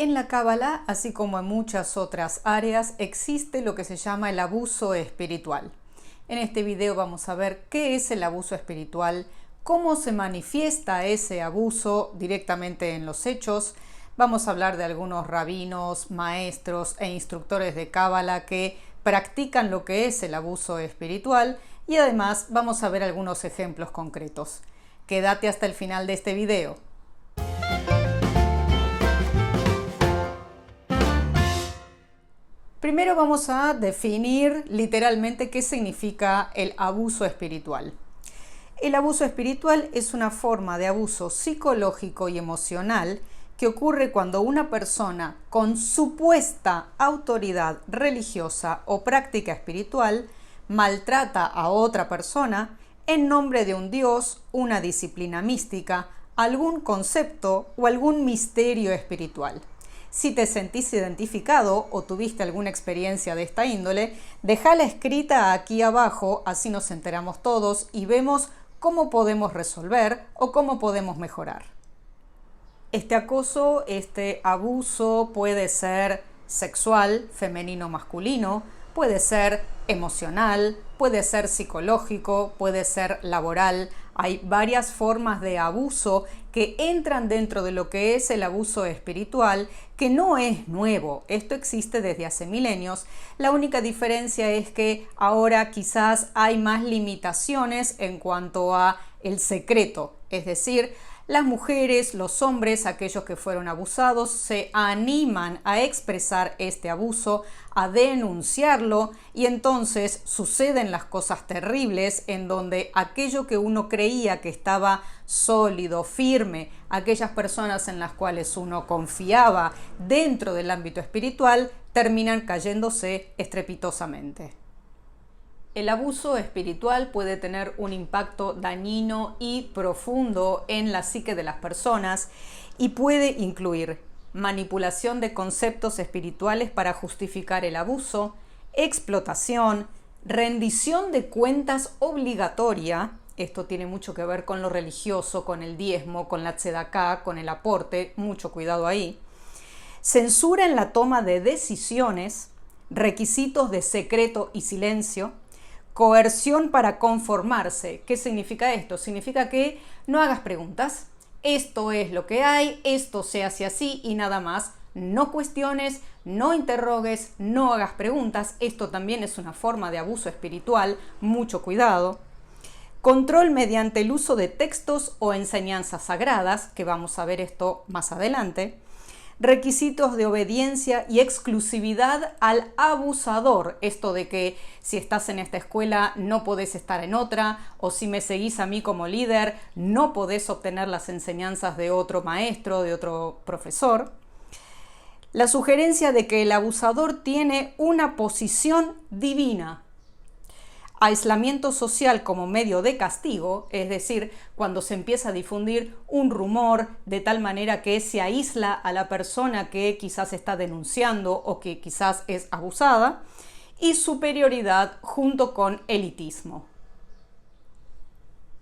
En la Cábala, así como en muchas otras áreas, existe lo que se llama el abuso espiritual. En este video vamos a ver qué es el abuso espiritual, cómo se manifiesta ese abuso directamente en los hechos. Vamos a hablar de algunos rabinos, maestros e instructores de Cábala que practican lo que es el abuso espiritual y además vamos a ver algunos ejemplos concretos. Quédate hasta el final de este video. Primero vamos a definir literalmente qué significa el abuso espiritual. El abuso espiritual es una forma de abuso psicológico y emocional que ocurre cuando una persona con supuesta autoridad religiosa o práctica espiritual maltrata a otra persona en nombre de un dios, una disciplina mística, algún concepto o algún misterio espiritual. Si te sentís identificado o tuviste alguna experiencia de esta índole, déjala escrita aquí abajo, así nos enteramos todos y vemos cómo podemos resolver o cómo podemos mejorar. Este acoso, este abuso puede ser sexual, femenino o masculino, puede ser emocional, puede ser psicológico, puede ser laboral. Hay varias formas de abuso que entran dentro de lo que es el abuso espiritual, que no es nuevo. Esto existe desde hace milenios. La única diferencia es que ahora quizás hay más limitaciones en cuanto a el secreto, es decir, las mujeres, los hombres, aquellos que fueron abusados, se animan a expresar este abuso, a denunciarlo y entonces suceden las cosas terribles en donde aquello que uno creía que estaba sólido, firme, aquellas personas en las cuales uno confiaba dentro del ámbito espiritual, terminan cayéndose estrepitosamente. El abuso espiritual puede tener un impacto dañino y profundo en la psique de las personas y puede incluir manipulación de conceptos espirituales para justificar el abuso, explotación, rendición de cuentas obligatoria. Esto tiene mucho que ver con lo religioso, con el diezmo, con la tzedaká, con el aporte, mucho cuidado ahí. Censura en la toma de decisiones, requisitos de secreto y silencio, coerción para conformarse. ¿Qué significa esto? Significa que no hagas preguntas. Esto es lo que hay, esto se hace así y nada más. No cuestiones, no interrogues, no hagas preguntas. Esto también es una forma de abuso espiritual. Mucho cuidado. Control mediante el uso de textos o enseñanzas sagradas, que vamos a ver esto más adelante. Requisitos de obediencia y exclusividad al abusador. Esto de que si estás en esta escuela no podés estar en otra, o si me seguís a mí como líder no podés obtener las enseñanzas de otro maestro, de otro profesor. La sugerencia de que el abusador tiene una posición divina. Aislamiento social como medio de castigo, es decir, cuando se empieza a difundir un rumor de tal manera que se aísla a la persona que quizás está denunciando o que quizás es abusada, y superioridad junto con elitismo.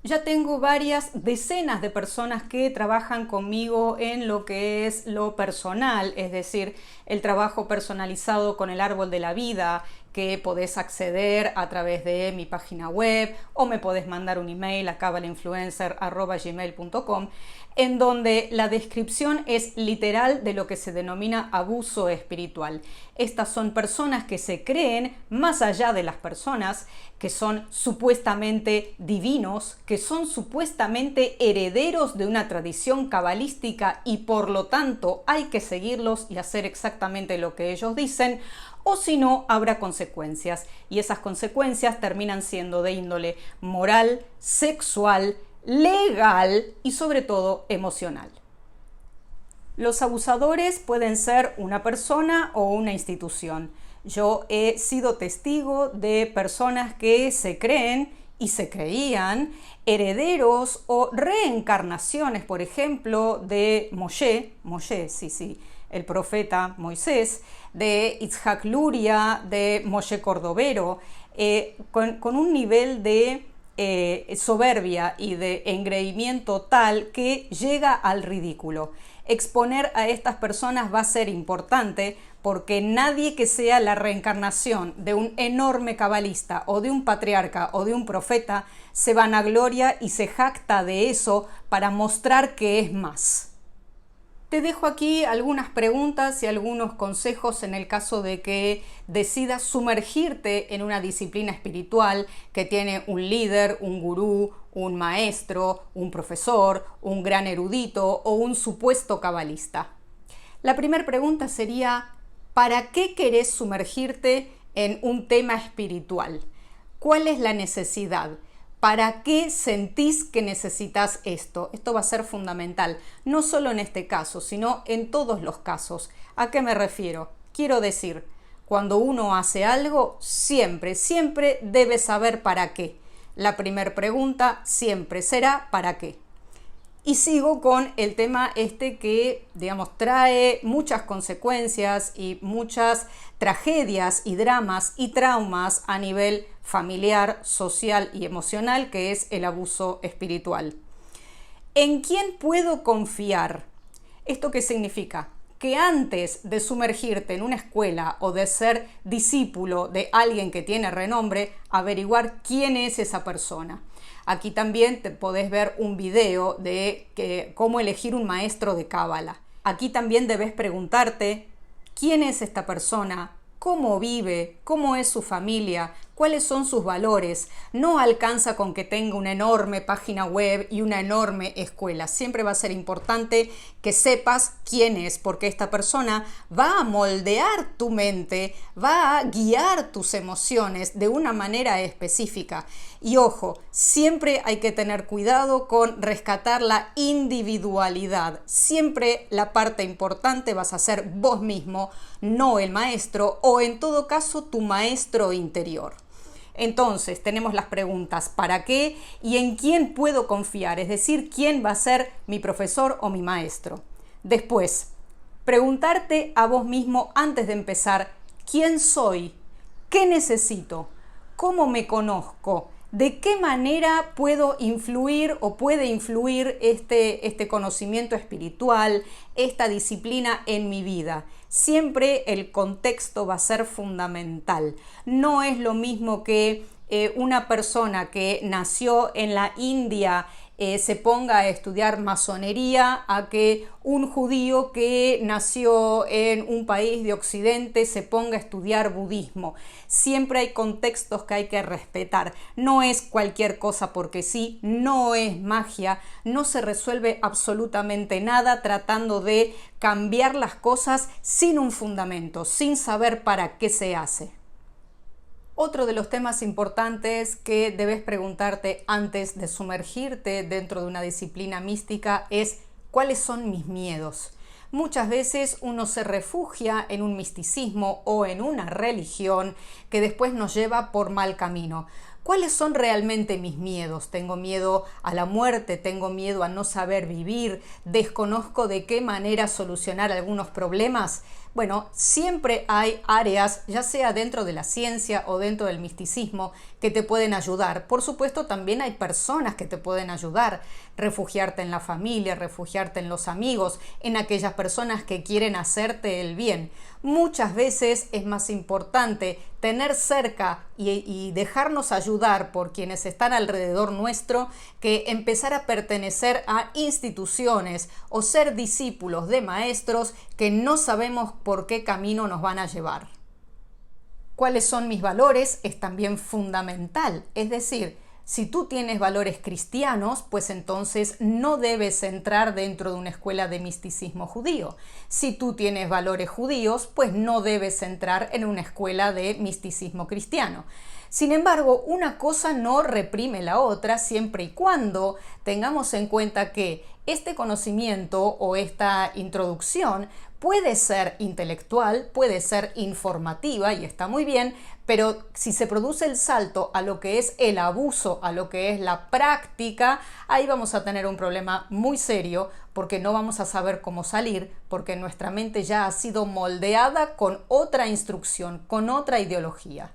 Ya tengo varias decenas de personas que trabajan conmigo en lo que es lo personal, es decir, el trabajo personalizado con el árbol de la vida, que podés acceder a través de mi página web o me podés mandar un email a cabalainfluencer@gmail.com, en donde la descripción es literal de lo que se denomina abuso espiritual. Estas son personas que se creen más allá de las personas, que son supuestamente divinos, que son supuestamente herederos de una tradición cabalística y por lo tanto hay que seguirlos y hacer exactamente lo que ellos dicen, o si no, habrá consecuencias, y esas consecuencias terminan siendo de índole moral, sexual, legal y sobre todo emocional. Los abusadores pueden ser una persona o una institución. Yo he sido testigo de personas que se creen y se creían herederos o reencarnaciones, por ejemplo, de Moshe, el profeta Moisés, de Itzhak Luria, de Moshe Cordovero, con un nivel de soberbia y de engreimiento tal que llega al ridículo. Exponer a estas personas va a ser importante porque nadie que sea la reencarnación de un enorme cabalista o de un patriarca o de un profeta se vanagloria y se jacta de eso para mostrar que es más. Te dejo aquí algunas preguntas y algunos consejos en el caso de que decidas sumergirte en una disciplina espiritual que tiene un líder, un gurú, un maestro, un profesor, un gran erudito o un supuesto cabalista. La primera pregunta sería, ¿para qué querés sumergirte en un tema espiritual? ¿Cuál es la necesidad? ¿Para qué sentís que necesitas esto? Esto va a ser fundamental, no solo en este caso, sino en todos los casos. ¿A qué me refiero? Quiero decir, cuando uno hace algo, siempre debe saber para qué. La primera pregunta siempre será ¿para qué? Y sigo con el tema que, trae muchas consecuencias y muchas tragedias y dramas y traumas a nivel familiar, social y emocional, que es el abuso espiritual. ¿En quién puedo confiar? ¿Esto qué significa? Que antes de sumergirte en una escuela o de ser discípulo de alguien que tiene renombre, averiguar quién es esa persona. Aquí también te podés ver un video de cómo elegir un maestro de cábala. Aquí también debes preguntarte quién es esta persona, cómo vive, cómo es su familia, cuáles son sus valores. No alcanza con que tenga una enorme página web y una enorme escuela. Siempre va a ser importante que sepas quién es, porque esta persona va a moldear tu mente, va a guiar tus emociones de una manera específica. Y ojo, siempre hay que tener cuidado con rescatar la individualidad. Siempre la parte importante vas a ser vos mismo, no el maestro, o en todo caso tu maestro interior. Entonces tenemos las preguntas ¿para qué? Y ¿en quién puedo confiar? Es decir, ¿quién va a ser mi profesor o mi maestro? Después, preguntarte a vos mismo antes de empezar ¿quién soy? ¿Qué necesito? ¿Cómo me conozco? ¿De qué manera puedo influir o puede influir este conocimiento espiritual, esta disciplina en mi vida? Siempre el contexto va a ser fundamental. No es lo mismo que una persona que nació en la India se ponga a estudiar masonería a que un judío que nació en un país de Occidente se ponga a estudiar budismo. Siempre hay contextos que hay que respetar. No es cualquier cosa porque sí, no es magia, no se resuelve absolutamente nada tratando de cambiar las cosas sin un fundamento, sin saber para qué se hace. Otro de los temas importantes que debes preguntarte antes de sumergirte dentro de una disciplina mística es ¿cuáles son mis miedos? Muchas veces uno se refugia en un misticismo o en una religión que después nos lleva por mal camino. ¿Cuáles son realmente mis miedos? ¿Tengo miedo a la muerte? ¿Tengo miedo a no saber vivir? ¿Desconozco de qué manera solucionar algunos problemas? Bueno, siempre hay áreas, ya sea dentro de la ciencia o dentro del misticismo, que te pueden ayudar. Por supuesto, también hay personas que te pueden ayudar. Refugiarte en la familia, refugiarte en los amigos, en aquellas personas que quieren hacerte el bien. Muchas veces es más importante tener cerca y dejarnos ayudar por quienes están alrededor nuestro que empezar a pertenecer a instituciones o ser discípulos de maestros que no sabemos por qué camino nos van a llevar. ¿Cuáles son mis valores? Es también fundamental. Es decir, si tú tienes valores cristianos, pues entonces no debes entrar dentro de una escuela de misticismo judío. Si tú tienes valores judíos, pues no debes entrar en una escuela de misticismo cristiano. Sin embargo, una cosa no reprime la otra siempre y cuando tengamos en cuenta que este conocimiento o esta introducción puede ser intelectual, puede ser informativa y está muy bien, pero si se produce el salto a lo que es el abuso, a lo que es la práctica, ahí vamos a tener un problema muy serio porque no vamos a saber cómo salir, porque nuestra mente ya ha sido moldeada con otra instrucción, con otra ideología.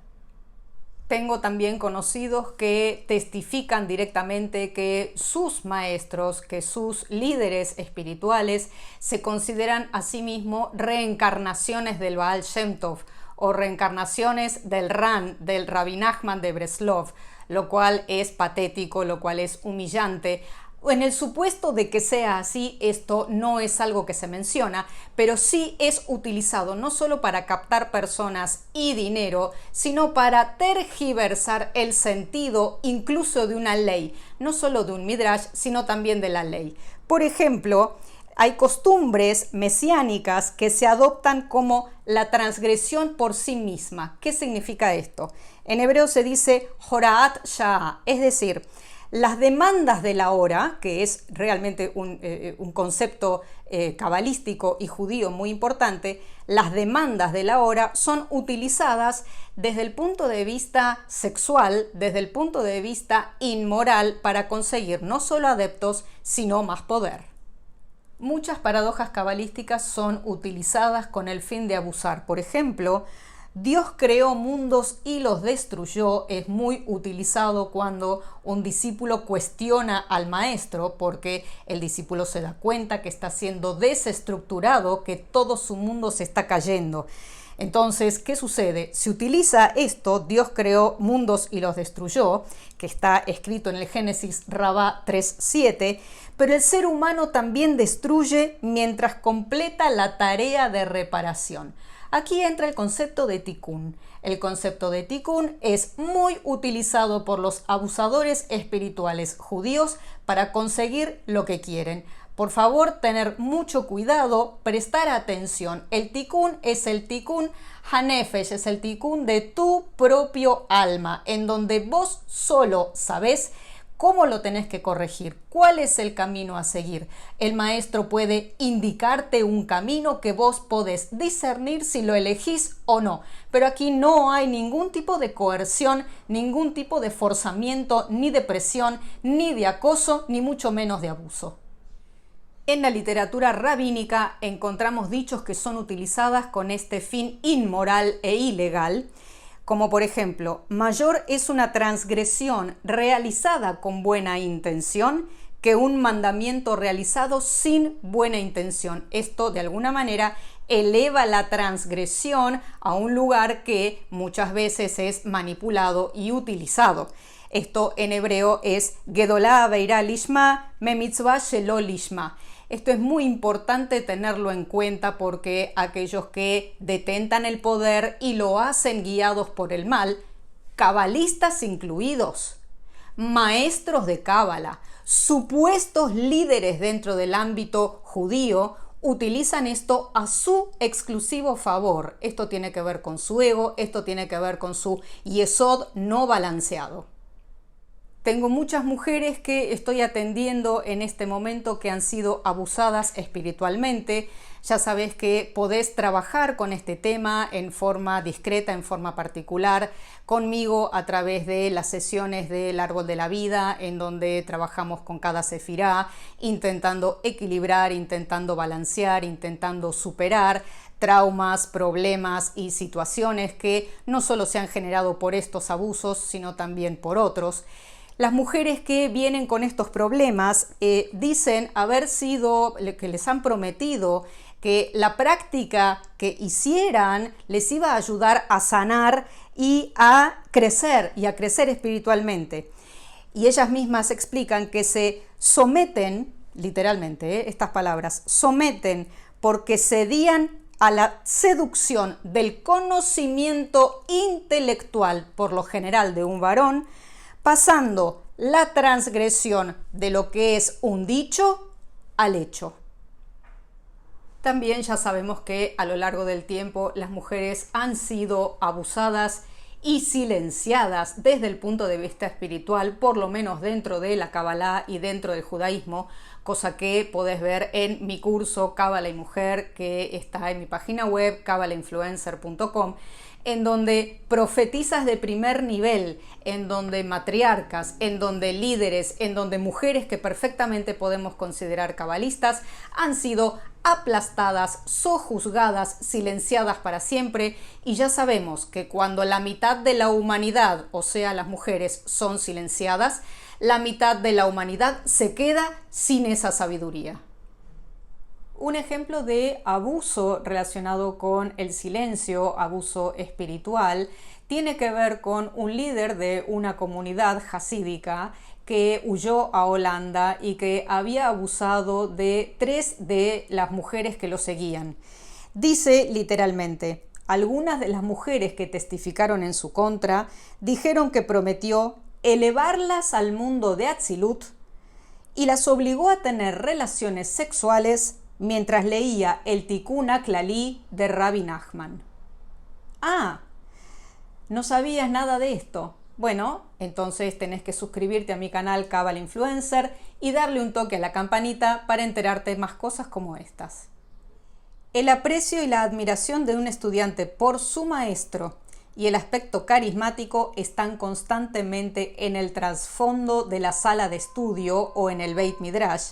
Tengo también conocidos que testifican directamente que sus maestros, que sus líderes espirituales se consideran a sí mismos reencarnaciones del Baal Shem Tov o reencarnaciones del Ran, del Rabbi Nachman de Breslov, lo cual es patético, lo cual es humillante. En el supuesto de que sea así, esto no es algo que se menciona, pero sí es utilizado no solo para captar personas y dinero, sino para tergiversar el sentido incluso de una ley, no solo de un midrash, sino también de la ley. Por ejemplo, hay costumbres mesiánicas que se adoptan como la transgresión por sí misma. ¿Qué significa esto? En hebreo se dice Horaat Sha'ah, es decir, las demandas de la hora, que es realmente un concepto cabalístico y judío muy importante, las demandas de la hora son utilizadas desde el punto de vista sexual, desde el punto de vista inmoral, para conseguir no solo adeptos, sino más poder. Muchas paradojas cabalísticas son utilizadas con el fin de abusar. Por ejemplo, Dios creó mundos y los destruyó es muy utilizado cuando un discípulo cuestiona al maestro porque el discípulo se da cuenta que está siendo desestructurado, que todo su mundo se está cayendo. Entonces, ¿qué sucede? Se utiliza esto, Dios creó mundos y los destruyó, que está escrito en el Génesis Rabá 3:7, pero el ser humano también destruye mientras completa la tarea de reparación. Aquí entra el concepto de tikkun. El concepto de tikkun es muy utilizado por los abusadores espirituales judíos para conseguir lo que quieren. Por favor, tener mucho cuidado, prestar atención. El tikkun es el tikkun hanefesh, es el tikkun de tu propio alma, en donde vos solo sabés cómo lo tenés que corregir, cuál es el camino a seguir. El maestro puede indicarte un camino que vos podés discernir si lo elegís o no, pero aquí no hay ningún tipo de coerción, ningún tipo de forzamiento, ni de presión, ni de acoso, ni mucho menos de abuso. En la literatura rabínica encontramos dichos que son utilizadas con este fin inmoral e ilegal, como por ejemplo, mayor es una transgresión realizada con buena intención que un mandamiento realizado sin buena intención. Esto de alguna manera eleva la transgresión a un lugar que muchas veces es manipulado y utilizado. Esto en hebreo es Gedolá Beirá Lishma, Me Mitzvah Shelo Lishma. Esto es muy importante tenerlo en cuenta porque aquellos que detentan el poder y lo hacen guiados por el mal, cabalistas incluidos, maestros de cábala, supuestos líderes dentro del ámbito judío, utilizan esto a su exclusivo favor. Esto tiene que ver con su ego, esto tiene que ver con su yesod no balanceado. Tengo muchas mujeres que estoy atendiendo en este momento que han sido abusadas espiritualmente. Ya sabes que podés trabajar con este tema en forma discreta, en forma particular, conmigo a través de las sesiones del Árbol de la Vida, en donde trabajamos con cada sefirá, intentando equilibrar, intentando balancear, intentando superar traumas, problemas y situaciones que no solo se han generado por estos abusos, sino también por otros. Las mujeres que vienen con estos problemas dicen haber sido, que les han prometido que la práctica que hicieran les iba a ayudar a sanar y a crecer espiritualmente. Y ellas mismas explican que se someten, literalmente, estas palabras, someten porque cedían a la seducción del conocimiento intelectual, por lo general de un varón, pasando la transgresión de lo que es un dicho al hecho. También ya sabemos que a lo largo del tiempo las mujeres han sido abusadas y silenciadas desde el punto de vista espiritual, por lo menos dentro de la Kabbalah y dentro del judaísmo, cosa que podés ver en mi curso Kabbalah y Mujer, que está en mi página web, kabbalahinfluencer.com, en donde profetizas de primer nivel, en donde matriarcas, en donde líderes, en donde mujeres que perfectamente podemos considerar cabalistas han sido aplastadas, sojuzgadas, silenciadas para siempre, y ya sabemos que cuando la mitad de la humanidad, o sea las mujeres, son silenciadas, la mitad de la humanidad se queda sin esa sabiduría. Un ejemplo de abuso relacionado con el silencio, abuso espiritual, tiene que ver con un líder de una comunidad jasídica que huyó a Holanda y que había abusado de 3 de las mujeres que lo seguían. Dice literalmente: algunas de las mujeres que testificaron en su contra dijeron que prometió elevarlas al mundo de Atzilut y las obligó a tener relaciones sexuales mientras leía el Tikkun HaKlali de Rabbi Nachman. Ah, ¿no sabías nada de esto? Bueno, entonces tenés que suscribirte a mi canal Kabbalah Influencer y darle un toque a la campanita para enterarte de más cosas como estas. El aprecio y la admiración de un estudiante por su maestro y el aspecto carismático están constantemente en el trasfondo de la sala de estudio o en el Beit Midrash,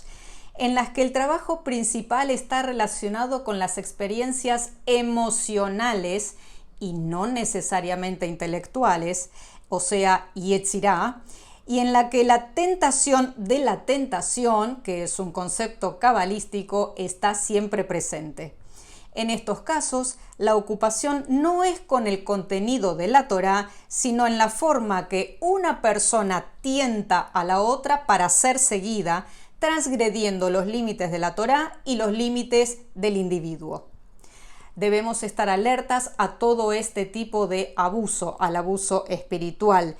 en las que el trabajo principal está relacionado con las experiencias emocionales y no necesariamente intelectuales, o sea, Yetzirah, y en la que la tentación de la tentación, que es un concepto cabalístico, está siempre presente. En estos casos, la ocupación no es con el contenido de la Torá, sino en la forma que una persona tienta a la otra para ser seguida, transgrediendo los límites de la Torá y los límites del individuo. Debemos estar alertas a todo este tipo de abuso, al abuso espiritual.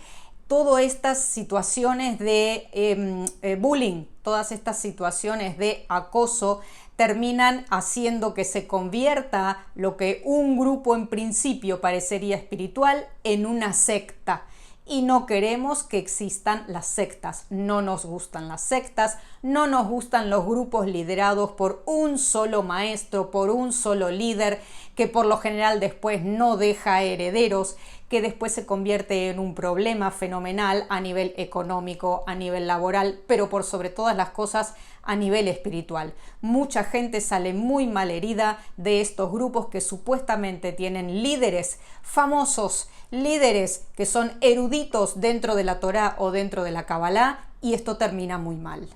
Todas estas situaciones de bullying, todas estas situaciones de acoso terminan haciendo que se convierta lo que un grupo en principio parecería espiritual en una secta. Y no queremos que existan las sectas. No nos gustan las sectas, no nos gustan los grupos liderados por un solo maestro, por un solo líder, que por lo general después no deja herederos, que después se convierte en un problema fenomenal a nivel económico, a nivel laboral, pero por sobre todas las cosas a nivel espiritual. Mucha gente sale muy mal herida de estos grupos que supuestamente tienen líderes famosos, líderes que son eruditos dentro de la Torá o dentro de la Kabbalah, y esto termina muy mal.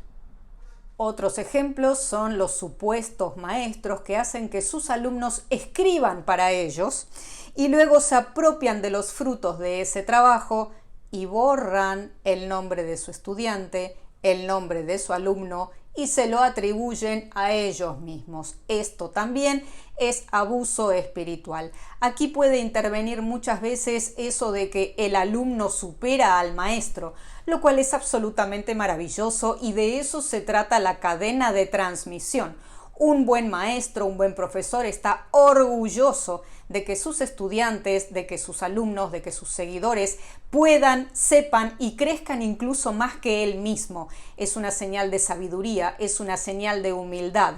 Otros ejemplos son los supuestos maestros que hacen que sus alumnos escriban para ellos y luego se apropian de los frutos de ese trabajo y borran el nombre de su estudiante, el nombre de su alumno, y se lo atribuyen a ellos mismos. Esto también es abuso espiritual. Aquí puede intervenir muchas veces eso de que el alumno supera al maestro, lo cual es absolutamente maravilloso, y de eso se trata la cadena de transmisión. Un buen maestro, un buen profesor está orgulloso de que sus estudiantes, de que sus alumnos, de que sus seguidores puedan, sepan y crezcan incluso más que él mismo. Es una señal de sabiduría, es una señal de humildad.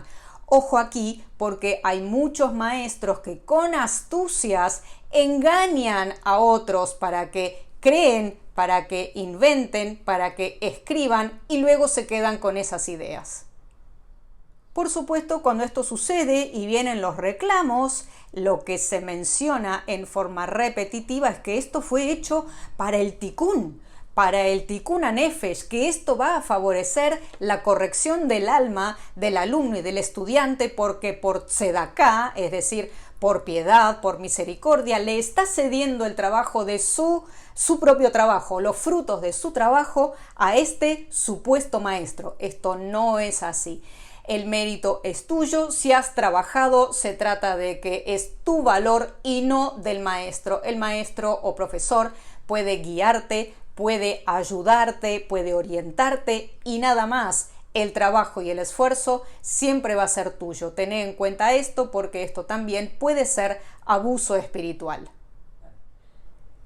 Ojo aquí, porque hay muchos maestros que con astucias engañan a otros para que creen, para que inventen, para que escriban y luego se quedan con esas ideas. Por supuesto, cuando esto sucede y vienen los reclamos, lo que se menciona en forma repetitiva es que esto fue hecho para el Tikkun HaNefesh, que esto va a favorecer la corrección del alma del alumno y del estudiante, porque por tzedaká, es decir, por piedad, por misericordia, le está cediendo el trabajo de su propio trabajo, los frutos de su trabajo a este supuesto maestro. Esto no es así. El mérito es tuyo, si has trabajado, se trata de que es tu valor y no del maestro. El maestro o profesor puede guiarte, puede ayudarte, puede orientarte y nada más. El trabajo y el esfuerzo siempre va a ser tuyo. Ten en cuenta esto, porque esto también puede ser abuso espiritual.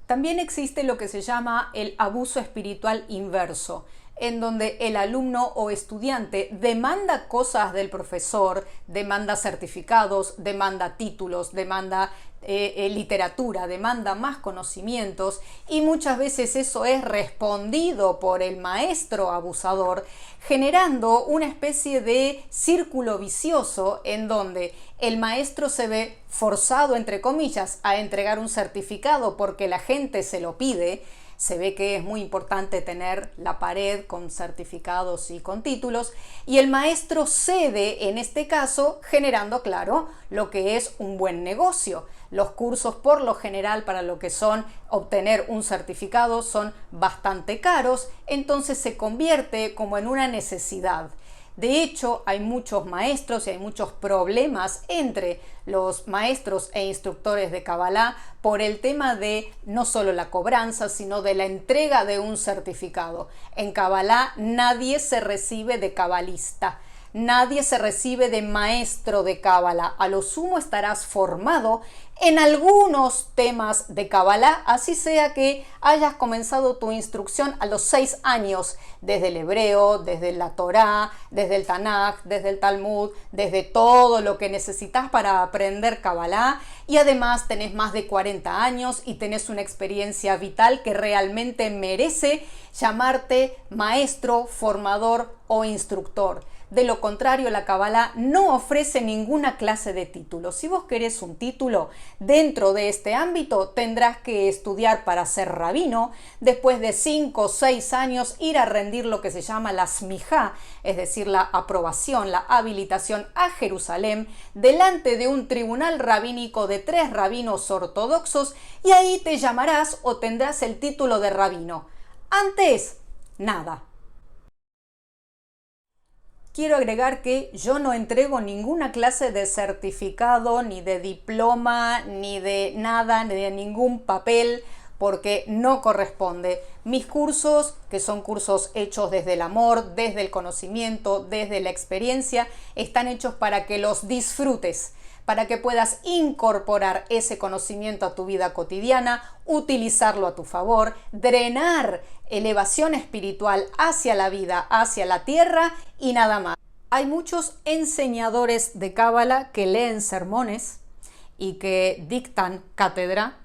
También existe lo que se llama el abuso espiritual inverso. en donde el alumno o estudiante demanda cosas del profesor, demanda certificados, demanda títulos, demanda literatura, demanda más conocimientos, y muchas veces eso es respondido por el maestro abusador, generando una especie de círculo vicioso en donde el maestro se ve forzado, entre comillas, a entregar un certificado porque la gente se lo pide. Se ve que es muy importante tener la pared con certificados y con títulos, y el maestro cede en este caso, generando, claro, lo que es un buen negocio. Los cursos por lo general para lo que son obtener un certificado son bastante caros, entonces se convierte como en una necesidad. De hecho, hay muchos maestros y hay muchos problemas entre los maestros e instructores de Kabbalah por el tema de no solo la cobranza, sino de la entrega de un certificado. En Kabbalah nadie se recibe de cabalista. Nadie se recibe de maestro de Kabbalah. A lo sumo estarás formado en algunos temas de Kabbalah, así sea que hayas comenzado tu instrucción a los 6 años, desde el hebreo, desde la Torá, desde el Tanaj, desde el Talmud, desde todo lo que necesitas para aprender Kabbalah, y además tenés más de 40 años y tenés una experiencia vital que realmente merece llamarte maestro, formador o instructor. De lo contrario, la Kabbalah no ofrece ninguna clase de título. Si vos querés un título dentro de este ámbito, tendrás que estudiar para ser rabino, después de 5 o 6 años ir a rendir lo que se llama la smijá, es decir, la aprobación, la habilitación a Jerusalén, delante de un tribunal rabínico de 3 rabinos ortodoxos, y ahí te llamarás o tendrás el título de rabino. Antes, nada. Quiero agregar que yo no entrego ninguna clase de certificado, ni de diploma, ni de nada, ni de ningún papel, porque no corresponde. Mis cursos, que son cursos hechos desde el amor, desde el conocimiento, desde la experiencia, están hechos para que los disfrutes, para que puedas incorporar ese conocimiento a tu vida cotidiana, utilizarlo a tu favor, drenar elevación espiritual hacia la vida, hacia la tierra y nada más. Hay muchos enseñadores de Kabbalah que leen sermones y que dictan cátedra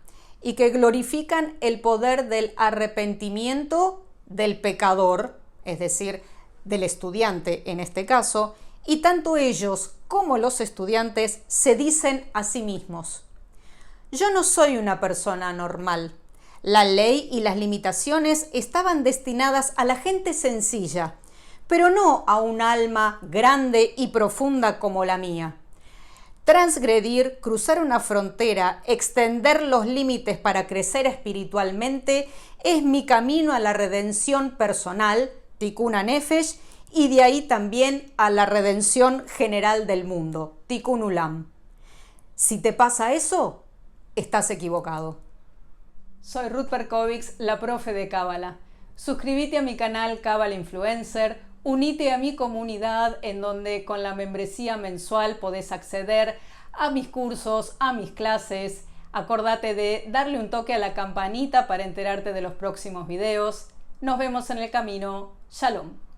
y que glorifican el poder del arrepentimiento del pecador, es decir, del estudiante en este caso, y tanto ellos como los estudiantes se dicen a sí mismos: yo no soy una persona normal. La ley y las limitaciones estaban destinadas a la gente sencilla, pero no a un alma grande y profunda como la mía. Transgredir, cruzar una frontera, extender los límites para crecer espiritualmente es mi camino a la redención personal, Tikkun HaNefesh, y de ahí también a la redención general del mundo, Tikkun Ulam. Si te pasa eso, estás equivocado. Soy Ruth Perkovics, la profe de Kabbalah. Suscríbete a mi canal Kabbalah Influencer, unite a mi comunidad en donde con la membresía mensual podés acceder a mis cursos, a mis clases. Acordate de darle un toque a la campanita para enterarte de los próximos videos. Nos vemos en el camino. Shalom.